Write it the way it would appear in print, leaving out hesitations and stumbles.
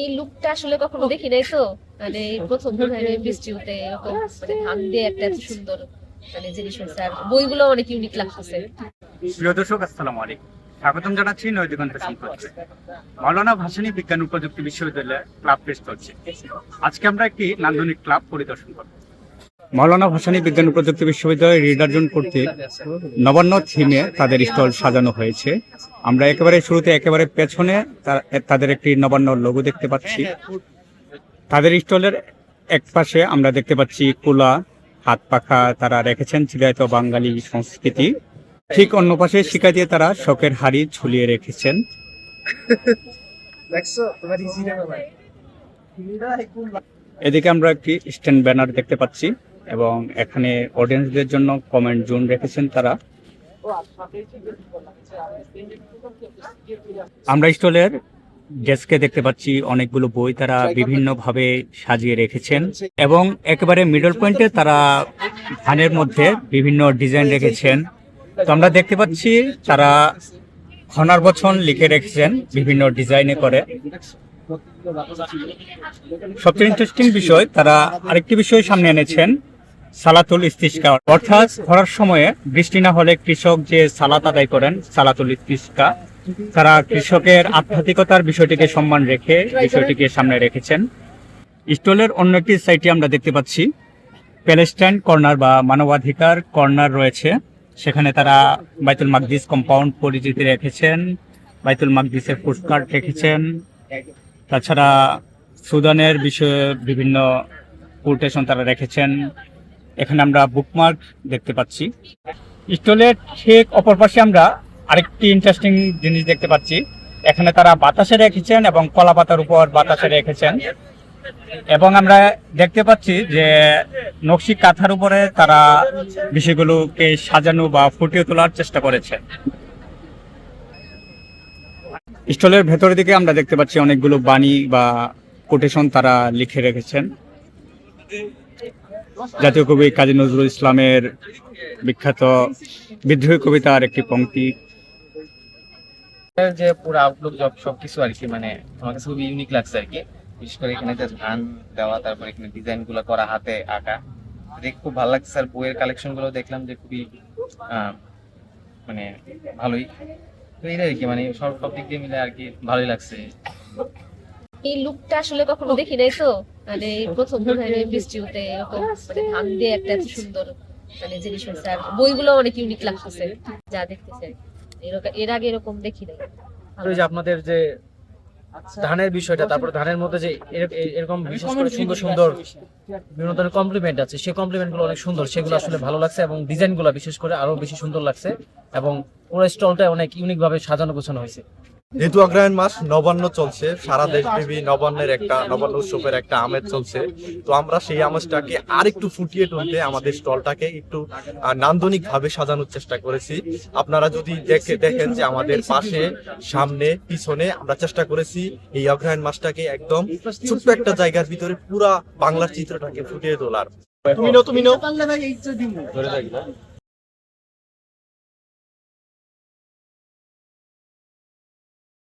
এই লুকটা আসলে কখনো দেখি নাই তো, মানে এই প্রথম মনে হয় বৃষ্টিতে এরকম মানে ধান দিয়ে একটা এত সুন্দর মানে জিনিস হয়েছে, আর বইগুলো অনেক ইউনিক লাগতেছে। প্রিয় দর্শক, আসসালামু আলাইকুম। স্বাগতম জানাচ্ছি নৈদিগন্ত সম্পর্কে। মাওলানা ভাসানী বিজ্ঞান ও প্রযুক্তি বিশ্ববিদ্যালয়ে ক্লাব টেস্ট চলছে। আজকে আমরা একটি নান্দনিক ক্লাব পরিদর্শন করব। মাওলানা ভাসানী বিজ্ঞান ও প্রযুক্তি বিশ্ববিদ্যালয়ের রিডার জোন কর্তৃক নবান্ন থিমে তাদের স্টল সাজানো হয়েছে। আমরা একেবারে শুরুতে একেবারে পেছনে তাদের একটি নবান্ন লোগো দেখতে পাচ্ছি। তাদের স্টলের এক পাশে আমরা দেখতে পাচ্ছি কুলা, হাত পাখা তারা রেখেছেন, চিরায়ত বাঙালি সংস্কৃতি। ঠিক অন্য পাশে শিকা দিয়ে তারা শখের হাড়ি ঝুলিয়ে রেখেছেন। এদিকে আমরা একটি স্ট্যান্ড ব্যানার দেখতে পাচ্ছি এবং এখানে অডিয়েন্সদের জন্য কমেন্ট জোন রেখেছেন তারা। আমরা স্টলের ডেস্কে দেখতে পাচ্ছি অনেকগুলো বই তারা বিভিন্নভাবে সাজিয়ে রেখেছেন এবং একেবারে মিডল পয়েন্টে তারা ধানের মধ্যে বিভিন্ন ডিজাইন রেখেছেন। তো আমরা দেখতে পাচ্ছি তারা খনার বচন লিখে রেখেছেন বিভিন্ন ডিজাইনে করে। সবচেয়ে ইন্টারেস্টিং বিষয়, তারা আরেকটি বিষয় সামনে এনেছেন, সালাতুল ইস্তিসকা, অর্থাৎ খরার সময়ে বৃষ্টি না হলে কৃষক যে সালাত আদায় করেন, সালাতুল ইস্তিসকা, তারা কৃষকের আধ্যাত্মিকতার বিষয়টিকে সম্মান রেখে বিষয়টিকে সামনে রেখেছেন। স্টলের অন্য একটি সাইটে আমরা দেখতে পাচ্ছি প্যালেস্টাইন কর্নার বা মানবাধিকার কর্নার রয়েছে। সেখানে তারা বাইতুল মাকদিস কম্পাউন্ড পরিচিতি রেখেছেন, বাইতুল মাকদিসের পোস্টকার্ড রেখেছেন। তাছাড়া সুদানের বিষয়ে বিভিন্ন কোটেশন তারা রেখেছেন। এখানে আমরা বুকমার্ক দেখতে পাচ্ছি। স্টলের ঠিক অপর পাশে আমরা আরেকটি ইন্টারেস্টিং জিনিস দেখতে পাচ্ছি। এখানে তারা বাতাসে রেখেছেন এবং কলা পাতার উপর বাতাসে রেখেছেন এবং আমরা দেখতে পাচ্ছি যে নকশি কাঁথার উপরে তারা বিষয়গুলোকে সাজানো বা ফুটিয়ে তোলার চেষ্টা করেছেন। স্টলের ভেতরের দিকে আমরা দেখতে পাচ্ছি অনেকগুলো বাণী বা কোটেশন তারা লিখে রেখেছেন। জাতীয় কবি কাজী নজরুল ইসলামের বিখ্যাত বিদ্রোহী কবিতার একটি পংক্তি। যে পুরো আউটলুক সবকিছু আর কি, মানে আমার কাছে খুবই ইউনিক লাগছে আর কি। বিশেষ করে এখানে যে ধান দেওয়া, তারপর এখানে ডিজাইন গুলো করা, হাতে আঁকা, দেখে খুব ভালো লাগছে। আর বইয়ের কালেকশন গুলো দেখলাম যে খুবই মানে ভালোই। তো এইটাই আর কি, মানে সব দিক দিয়ে মিলে আর কি ভালোই লাগছে। এই লুকটা আসলে কখনো দেখি নাই তো, মানে এই প্রথম মনে হয় বৃষ্টিতে এরকম মানে ধান দিয়ে একটা এত সুন্দর মানে জিনিস হয়েছে, আর বইগুলো অনেক ইউনিক লাগতেছে যা দেখতেছে। এর আগে এরকম দেখি নাই। ওই যে আপনাদের যে ধানের বিষয়টা, তারপরে ধানের মধ্যে যে এরকম বিশেষ করে সুন্দর সুন্দর বিভিন্ন ধরনের কমপ্লিমেন্ট আছে, সেই কমপ্লিমেন্ট গুলো অনেক সুন্দর, সেগুলো আসলে ভালো লাগছে এবং ডিজাইন গুলো বিশেষ করে আরো বেশি সুন্দর লাগছে এবং পুরো স্টলটা অনেক ইউনিক ভাবে সাজানো গোছানো হয়েছে। যেহেতু অগ্রহায়ণ মাস নবান্ন চলছে, সারা দেশব্যাপী নবান্ন উৎসবের একটা আমেজ চলছে, তো আমরা সেই আমেজটাকে আর একটু ফুটিয়ে তুলতে আমাদের স্টলটাকে একটু নান্দনিক ভাবে সাজানোর চেষ্টা করেছি। আপনারা যদি দেখেন যে আমাদের পাশে, সামনে, পিছনে আমরা চেষ্টা করেছি এই অগ্রহায়ণ মাসটাকে একদম ছোট্ট একটা জায়গার ভিতরে পুরা বাংলার চিত্রটাকে ফুটিয়ে তোলার। তুমি